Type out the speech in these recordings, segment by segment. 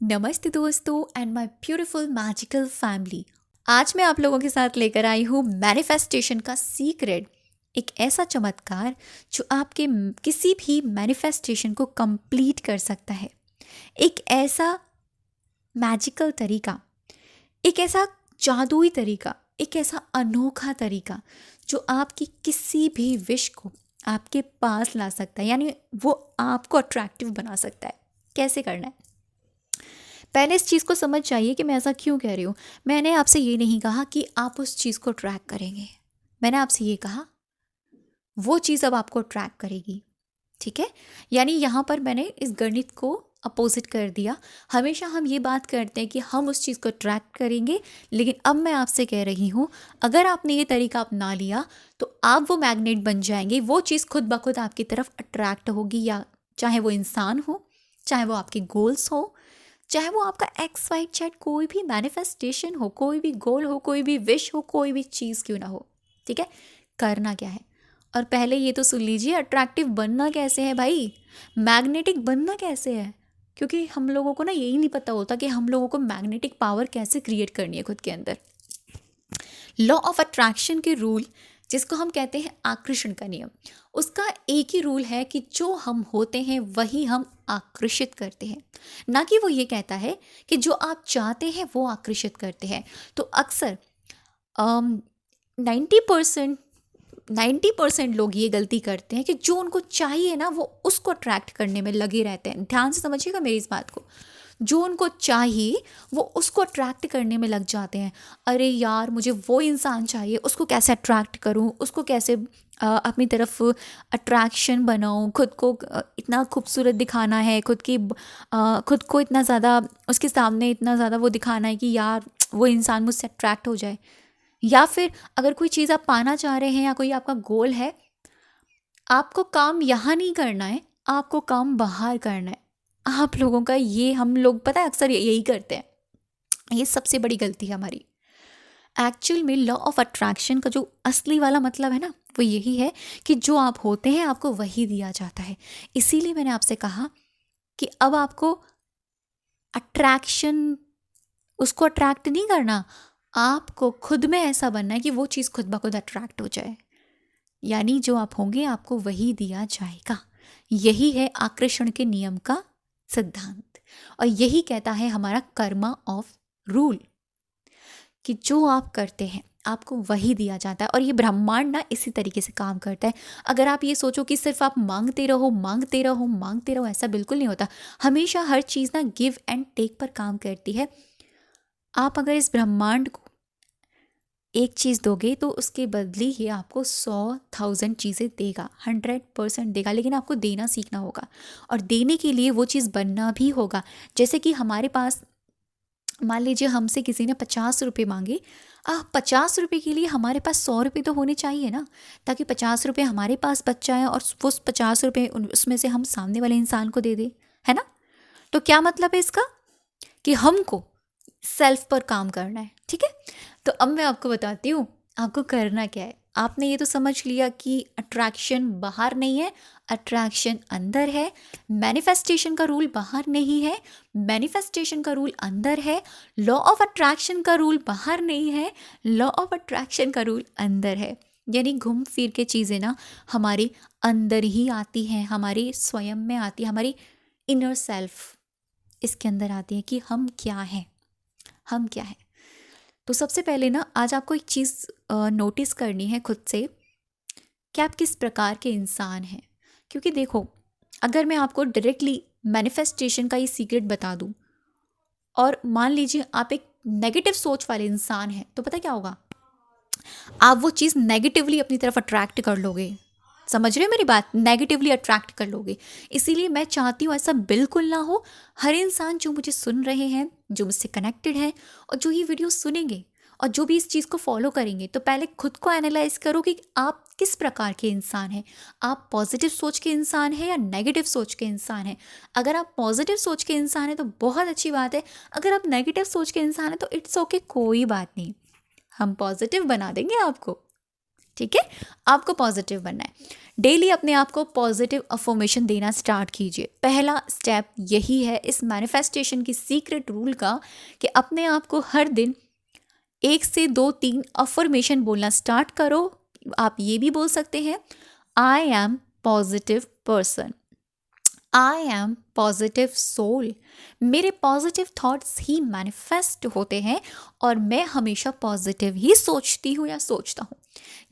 नमस्ते दोस्तों and my beautiful magical family. आज मैं आप लोगों के साथ लेकर आई हूँ मैनिफेस्टेशन का सीक्रेट। एक ऐसा चमत्कार जो आपके किसी भी मैनिफेस्टेशन को कंप्लीट कर सकता है। एक ऐसा मैजिकल तरीका, एक ऐसा जादुई तरीका, एक ऐसा अनोखा तरीका जो आपकी किसी भी विश को आपके पास ला सकता है, यानी वो आपको अट्रैक्टिव बना सकता है। कैसे करना है, पहले इस चीज़ को समझ जाइए कि मैं ऐसा क्यों कह रही हूँ। मैंने आपसे ये नहीं कहा कि आप उस चीज़ को ट्रैक करेंगे, मैंने आपसे ये कहा वो चीज़ अब आपको ट्रैक करेगी। ठीक है, यानी यहाँ पर मैंने इस गणित को अपोजिट कर दिया। हमेशा हम ये बात करते हैं कि हम उस चीज़ को ट्रैक करेंगे, लेकिन अब मैं आपसे कह रही हूँ अगर आपने ये तरीका अपना लिया तो आप वो मैग्नेट बन जाएंगे। वो चीज़ खुद ब खुद आपकी तरफ अट्रैक्ट होगी, या चाहे वो इंसान हो, चाहे वो आपके गोल्स हो, चाहे वो आपका एक्स वाई जेड कोई भी मैनिफेस्टेशन हो, कोई भी गोल हो, कोई भी विश हो, कोई भी चीज़ क्यों ना हो। ठीक है, करना क्या है। और पहले ये तो सुन लीजिए, अट्रैक्टिव बनना कैसे है भाई, मैग्नेटिक बनना कैसे है। क्योंकि हम लोगों को ना यही नहीं पता होता कि हम लोगों को मैग्नेटिक पावर कैसे क्रिएट करनी है खुद के अंदर। लॉ ऑफ अट्रैक्शन के रूल, जिसको हम कहते हैं आकर्षण का नियम, उसका एक ही रूल है कि जो हम होते हैं वही हम आकर्षित करते हैं। ना कि वो ये कहता है कि जो आप चाहते हैं वो आकर्षित करते हैं। तो अक्सर 90% 90% लोग ये गलती करते हैं कि जो उनको चाहिए ना वो उसको अट्रैक्ट करने में लगे रहते हैं। ध्यान से समझिएगा मेरी इस बात को। जो उनको चाहिए वो उसको अट्रैक्ट करने में लग जाते हैं। अरे यार, मुझे वो इंसान चाहिए, उसको कैसे अट्रैक्ट करूं, उसको कैसे अपनी तरफ अट्रैक्शन बनाऊं, खुद को इतना खूबसूरत दिखाना है, खुद को इतना ज़्यादा उसके सामने इतना ज़्यादा वो दिखाना है कि यार वो इंसान मुझसे अट्रैक्ट हो जाए। या फिर अगर कोई चीज़ आप पाना चाह रहे हैं या कोई आपका गोल है, आपको काम यहाँ नहीं करना है, आपको काम बाहर करना है। आप लोगों का ये, हम लोग पता है अक्सर यही करते हैं। ये सबसे बड़ी गलती है हमारी। एक्चुअल में लॉ ऑफ अट्रैक्शन का जो असली वाला मतलब है ना, वो यही है कि जो आप होते हैं आपको वही दिया जाता है। इसीलिए मैंने आपसे कहा कि अब आपको अट्रैक्शन, उसको अट्रैक्ट नहीं करना, आपको खुद में ऐसा बनना है कि वो चीज़ खुद ब खुद अट्रैक्ट हो जाए। यानी जो आप होंगे आपको वही दिया जाएगा। यही है आकर्षण के नियम का सिद्धांत, और यही कहता है हमारा कर्मा ऑफ रूल, कि जो आप करते हैं आपको वही दिया जाता है। और ये ब्रह्मांड ना इसी तरीके से काम करता है। अगर आप ये सोचो कि सिर्फ आप मांगते रहो मांगते रहो मांगते रहो, ऐसा बिल्कुल नहीं होता। हमेशा हर चीज़ ना गिव एंड टेक पर काम करती है। आप अगर इस ब्रह्मांड को एक चीज़ दोगे तो उसके बदले ये आपको 100,000 चीज़ें देगा, 100% देगा। लेकिन आपको देना सीखना होगा, और देने के लिए वो चीज़ बनना भी होगा। जैसे कि हमारे पास, मान लीजिए हमसे किसी ने 50 रुपये मांगे, 50 रुपये के लिए हमारे पास 100 रुपये तो होने चाहिए ना, ताकि 50 रुपये हमारे पास बच जाए और वो 50 रुपये उसमें से हम सामने वाले इंसान को दे दें, है ना। तो क्या मतलब है इसका, कि हमको सेल्फ पर काम करना है। ठीक है, तो अब मैं आपको बताती हूँ आपको करना क्या है। आपने ये तो समझ लिया कि अट्रैक्शन बाहर नहीं है, अट्रैक्शन अंदर है। मैनिफेस्टेशन का रूल बाहर नहीं है, मैनिफेस्टेशन का रूल अंदर है। लॉ ऑफ अट्रैक्शन का रूल बाहर नहीं है, लॉ ऑफ अट्रैक्शन का रूल अंदर है। यानी घूम फिर के चीज़ें ना हमारे अंदर ही आती हैं, हमारे स्वयं में आती है, हमारी इनर सेल्फ इसके अंदर आती है कि हम क्या हैं, हम क्या हैं। तो सबसे पहले ना आज आपको एक चीज़ नोटिस करनी है खुद से, कि आप किस प्रकार के इंसान हैं। क्योंकि देखो, अगर मैं आपको डायरेक्टली मैनिफेस्टेशन का ये सीक्रेट बता दूं, और मान लीजिए आप एक नेगेटिव सोच वाले इंसान हैं, तो पता क्या होगा, आप वो चीज़ नेगेटिवली अपनी तरफ अट्रैक्ट कर लोगे। समझ रहे हो मेरी बात, नेगेटिवली अट्रैक्ट कर लोगे। इसीलिए मैं चाहती हूँ ऐसा बिल्कुल ना हो। हर इंसान जो मुझे सुन रहे हैं, जो मुझसे कनेक्टेड है, और जो ये वीडियो सुनेंगे और जो भी इस चीज़ को फॉलो करेंगे, तो पहले खुद को एनालाइज करो कि आप किस प्रकार के इंसान हैं। आप पॉजिटिव सोच के इंसान हैं या नेगेटिव सोच के इंसान हैं। अगर आप पॉजिटिव सोच के इंसान हैं तो बहुत अच्छी बात है। अगर आप नेगेटिव सोच के इंसान हैं तो इट्स ओके, कोई बात नहीं, हम पॉजिटिव बना देंगे आपको। ठीक है, आपको पॉजिटिव बनना है। डेली अपने आप को पॉजिटिव अफर्मेशन देना स्टार्ट कीजिए। पहला स्टेप यही है इस मैनिफेस्टेशन की सीक्रेट रूल का कि अपने आप को हर दिन 1 से 2-3 अफर्मेशन बोलना स्टार्ट करो। आप ये भी बोल सकते हैं, I am positive person, I am positive soul. मेरे पॉजिटिव थॉट्स ही मैनिफेस्ट होते हैं और मैं हमेशा पॉजिटिव ही सोचती हूँ या सोचता हूँ।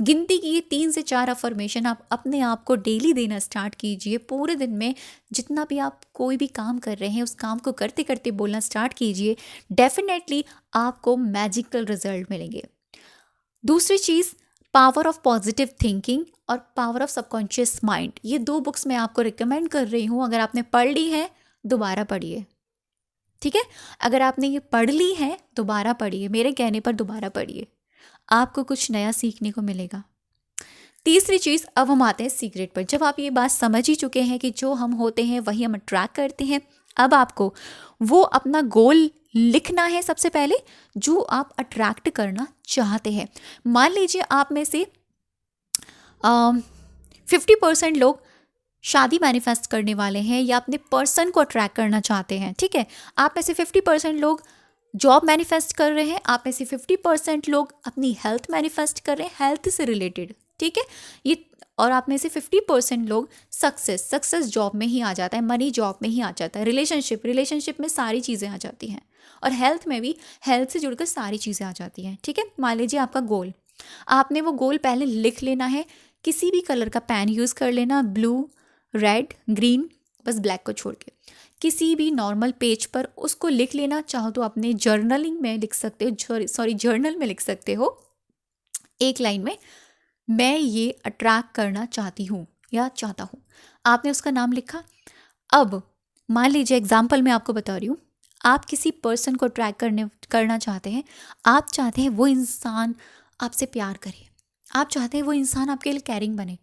गिनती की ये 3 से 4 अफर्मेशन आप अपने आप को डेली देना स्टार्ट कीजिए। पूरे दिन में जितना भी आप कोई भी काम कर रहे हैं उस काम को करते करते बोलना स्टार्ट कीजिए। डेफिनेटली आपको मैजिकल रिजल्ट मिलेंगे। दूसरी चीज़, पावर ऑफ पॉजिटिव थिंकिंग और पावर ऑफ सबकॉन्शियस माइंड। ये 2 बुक्स मैं आपको रिकमेंड कर रही हूँ। अगर आपने पढ़ ली है दोबारा पढ़िए, ठीक है। अगर आपने ये पढ़ ली है दोबारा पढ़िए, मेरे कहने पर दोबारा पढ़िए, आपको कुछ नया सीखने को मिलेगा। तीसरी चीज़, अब हम आते हैं सीक्रेट पर। जब आप ये बात समझ ही चुके हैं कि जो हम होते हैं वही हम अट्रैक्ट करते हैं, अब आपको वो अपना गोल लिखना है सबसे पहले जो आप अट्रैक्ट करना चाहते हैं। मान लीजिए आप में से 50% लोग शादी मैनिफेस्ट करने वाले हैं या अपने पर्सन को अट्रैक्ट करना चाहते हैं, ठीक है। आप में से 50% लोग जॉब मैनिफेस्ट कर रहे हैं, आप में से 50% लोग अपनी हेल्थ मैनिफेस्ट कर रहे हैं, हेल्थ से रिलेटेड, ठीक है ये। और आप में से 50% लोग सक्सेस जॉब में ही आ जाता है, मनी जॉब में ही आ जाता है, रिलेशनशिप में सारी चीज़ें आ जाती हैं, और हेल्थ में भी हेल्थ से जुड़कर सारी चीज़ें आ जाती हैं, ठीक है। मान लीजिए आपका गोल, आपने वो गोल पहले लिख लेना है। किसी भी कलर का पेन यूज़ कर लेना, ब्लू, रेड, ग्रीन, बस ब्लैक को छोड़ के किसी भी नॉर्मल पेज पर उसको लिख लेना। चाहो तो अपने जर्नलिंग में लिख सकते हो, जर्नल में लिख सकते हो, एक लाइन में, मैं ये अट्रैक्ट करना चाहती हूँ या चाहता हूँ। आपने उसका नाम लिखा। अब मान लीजिए एग्जाम्पल मैं आपको बता रही हूँ, आप किसी पर्सन को अट्रैक्ट करना चाहते हैं। आप चाहते हैं वो इंसान आपसे प्यार करे, आप चाहते हैं वो इंसान आपके लिए कैरिंग बने,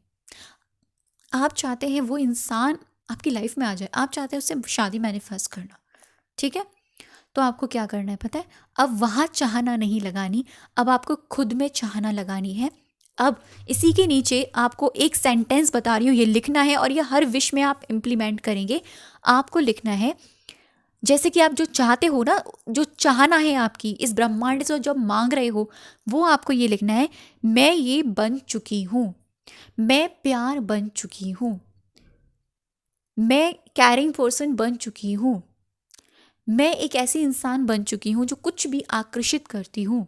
आप चाहते हैं वो इंसान आपकी लाइफ में आ जाए, आप चाहते हैं उससे शादी मैनिफेस्ट करना, ठीक है। तो आपको क्या करना है पता है, अब वहाँ चाहना नहीं लगानी, अब आपको खुद में चाहना लगानी है। अब इसी के नीचे आपको एक सेंटेंस बता रही हूँ, ये लिखना है और ये हर विश में आप इम्प्लीमेंट करेंगे। आपको लिखना है, जैसे कि आप जो चाहते हो ना, जो चाहना है आपकी इस ब्रह्मांड से जो मांग रहे हो, वो आपको ये लिखना है, मैं ये बन चुकी हूँ, मैं प्यार बन चुकी हूँ, मैं कैरिंग पर्सन बन चुकी हूँ, मैं एक ऐसी इंसान बन चुकी हूँ जो कुछ भी आकर्षित करती हूँ।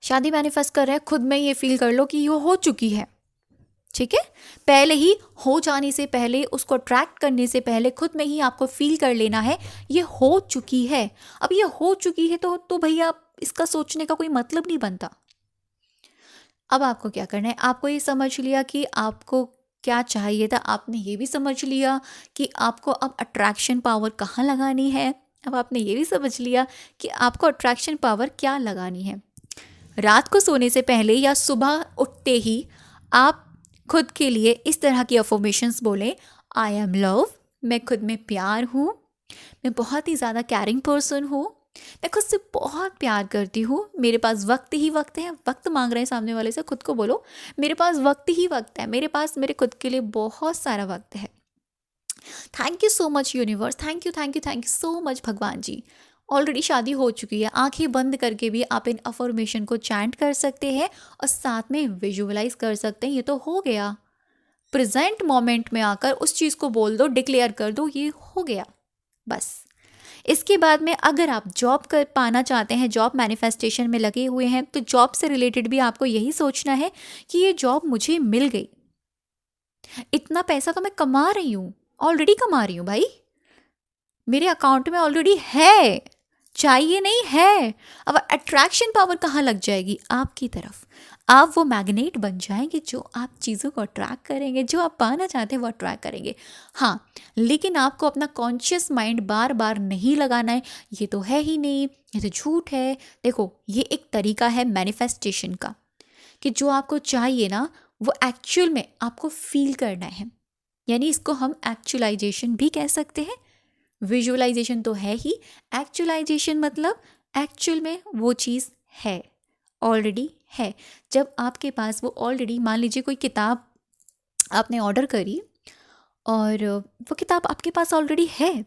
शादी मैनिफेस्ट कर रहे हैं, खुद में ये फील कर लो कि ये हो चुकी है, ठीक है। पहले ही हो जाने से पहले, उसको अट्रैक्ट करने से पहले खुद में ही आपको फील कर लेना है ये हो चुकी है। अब ये हो चुकी है तो भैया इसका सोचने का कोई मतलब नहीं बनता। अब आपको क्या करना है, आपको ये समझ लिया कि आपको क्या चाहिए था, आपने ये भी समझ लिया कि आपको अब अट्रैक्शन पावर कहाँ लगानी है, अब आपने ये भी समझ लिया कि आपको अट्रैक्शन पावर क्या लगानी है। रात को सोने से पहले या सुबह उठते ही आप खुद के लिए इस तरह की अफर्मेशंस बोलें, आई एम लव, मैं खुद में प्यार हूँ, मैं बहुत ही ज़्यादा कैरिंग पर्सन हूँ, मैं खुद से बहुत प्यार करती हूँ, मेरे पास वक्त ही वक्त है। वक्त मांग रहे हैं सामने वाले से, खुद को बोलो मेरे पास वक्त ही वक्त है, मेरे पास मेरे खुद के लिए बहुत सारा वक्त है। Thank you so much universe, thank you so much भगवान जी। ऑलरेडी शादी हो चुकी है, आंखें बंद करके भी आप इन अफर्मेशन को चैंट कर सकते हैं और साथ में विजुअलाइज कर सकते हैं। ये तो हो गया, प्रेजेंट मोमेंट में आकर उस चीज़ को बोल दो, डिक्लेयर कर दो, ये हो गया बस। इसके बाद में अगर आप जॉब कर पाना चाहते हैं, जॉब मैनिफेस्टेशन में लगे हुए हैं, तो जॉब से रिलेटेड भी आपको यही सोचना है कि ये जॉब मुझे मिल गई, इतना पैसा तो मैं कमा रही हूँ, ऑलरेडी कमा रही हूँ भाई, मेरे अकाउंट में ऑलरेडी है, चाहिए नहीं है। अब अट्रैक्शन पावर कहाँ लग जाएगी, आपकी तरफ। आप वो मैग्नेट बन जाएंगे जो आप चीज़ों को अट्रैक्ट करेंगे, जो आप पाना चाहते हैं वो अट्रैक्ट करेंगे। हाँ, लेकिन आपको अपना कॉन्शियस माइंड बार बार नहीं लगाना है, ये तो है ही नहीं, ये तो झूठ है। देखो, ये एक तरीका है मैनिफेस्टेशन का कि जो आपको चाहिए ना वो एक्चुअल में आपको फील करना है, यानी इसको हम एक्चुअलाइजेशन भी कह सकते हैं। विजुअलाइजेशन तो है ही, एक्चुअलाइजेशन मतलब एक्चुअल में वो चीज़ है ऑलरेडी है। जब आपके पास वो ऑलरेडी, मान लीजिए कोई किताब आपने ऑर्डर करी और वो किताब आपके पास ऑलरेडी है,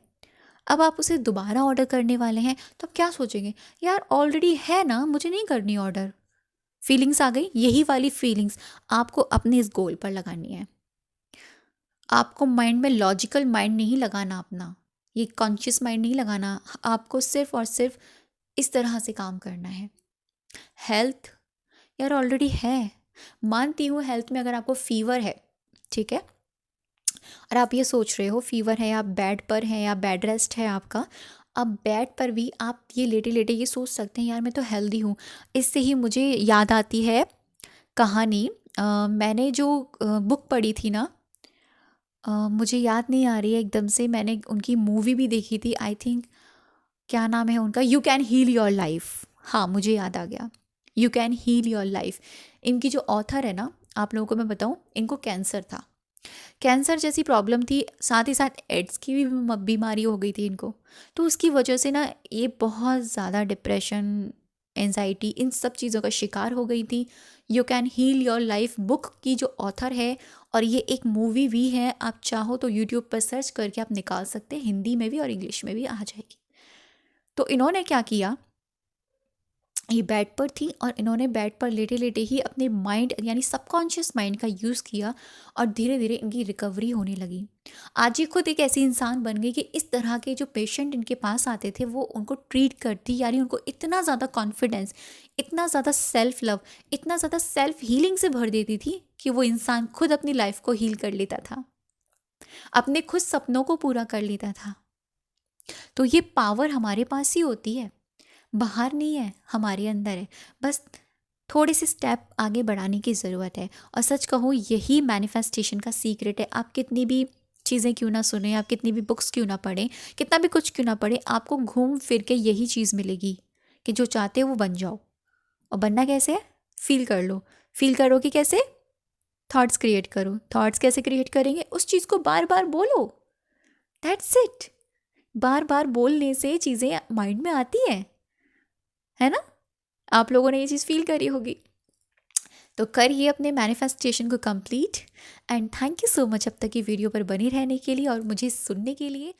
अब आप उसे दोबारा ऑर्डर करने वाले हैं, तो आप क्या सोचेंगे, यार ऑलरेडी है ना, मुझे नहीं करनी ऑर्डर। फीलिंग्स आ गई। यही वाली फीलिंग्स आपको अपने इस गोल पर लगानी है। आपको माइंड में लॉजिकल माइंड नहीं लगाना, अपना ये कॉन्शियस माइंड नहीं लगाना, आपको सिर्फ और सिर्फ इस तरह से काम करना है। हेल्थ यार ऑलरेडी है, मानती हूँ हेल्थ में अगर आपको फीवर है, ठीक है, और आप ये सोच रहे हो फीवर है, आप बेड पर हैं या बेड रेस्ट है आपका, अब बेड पर भी आप ये लेटे लेटे ये सोच सकते हैं यार मैं तो हेल्दी हूँ। इससे ही मुझे याद आती है कहानी, मैंने जो बुक पढ़ी थी ना, मुझे याद नहीं आ रही है एकदम से, मैंने उनकी मूवी भी देखी थी, आई थिंक क्या नाम है उनका, you can heal your life. हाँ मुझे याद आ गया, you can heal your life. इनकी जो ऑथर है ना, आप लोगों को मैं बताऊँ, इनको कैंसर था, कैंसर जैसी प्रॉब्लम थी, साथ ही साथ एड्स की भी बीमारी हो गई थी इनको। तो उसकी वजह से ना ये बहुत ज़्यादा डिप्रेशन, एंजाइटी, इन सब चीज़ों का शिकार हो गई थी। You can heal your life book की जो ऑथर है, और ये एक मूवी भी है, आप चाहो तो यूट्यूब पर सर्च करके आप निकाल सकते हैं, हिंदी में भी और इंग्लिश में भी आ जाएगी। तो इन्होंने क्या किया, ये बेड पर थी और इन्होंने बेड पर लेटे लेटे ही अपने माइंड यानी सबकॉन्शियस माइंड का यूज़ किया, और धीरे धीरे इनकी रिकवरी होने लगी। आज ये खुद एक ऐसी इंसान बन गई कि इस तरह के जो पेशेंट इनके पास आते थे वो उनको ट्रीट करती, यानी उनको इतना ज़्यादा कॉन्फिडेंस, इतना ज़्यादा सेल्फ लव, इतना ज़्यादा सेल्फ हीलिंग से भर देती थी कि वो इंसान खुद अपनी लाइफ को हील कर लेता था, अपने खुद सपनों को पूरा कर लेता था। तो ये पावर हमारे पास ही होती है, बाहर नहीं है, हमारे अंदर है। बस थोड़े से स्टेप आगे बढ़ाने की ज़रूरत है। और सच कहूँ यही मैनिफेस्टेशन का सीक्रेट है। आप कितनी भी चीज़ें क्यों ना सुने, आप कितनी भी बुक्स क्यों ना पढ़ें, कितना भी कुछ क्यों ना पढ़ें, आपको घूम फिर के यही चीज़ मिलेगी कि जो चाहते हो वो बन जाओ। और बनना कैसे है, फील कर लो। फील करो कि कैसे, थॉट्स क्रिएट करो। थॉट्स कैसे क्रिएट करेंगे, उस चीज़ को बार बार बोलो, दैट्स इट। बार बार बोलने से चीज़ें माइंड में आती है ना। आप लोगों ने ये चीज़ फील करी होगी। तो करिए अपने मैनिफेस्टेशन को complete. And thank you so much अब तक की वीडियो पर बने रहने के लिए और मुझे सुनने के लिए।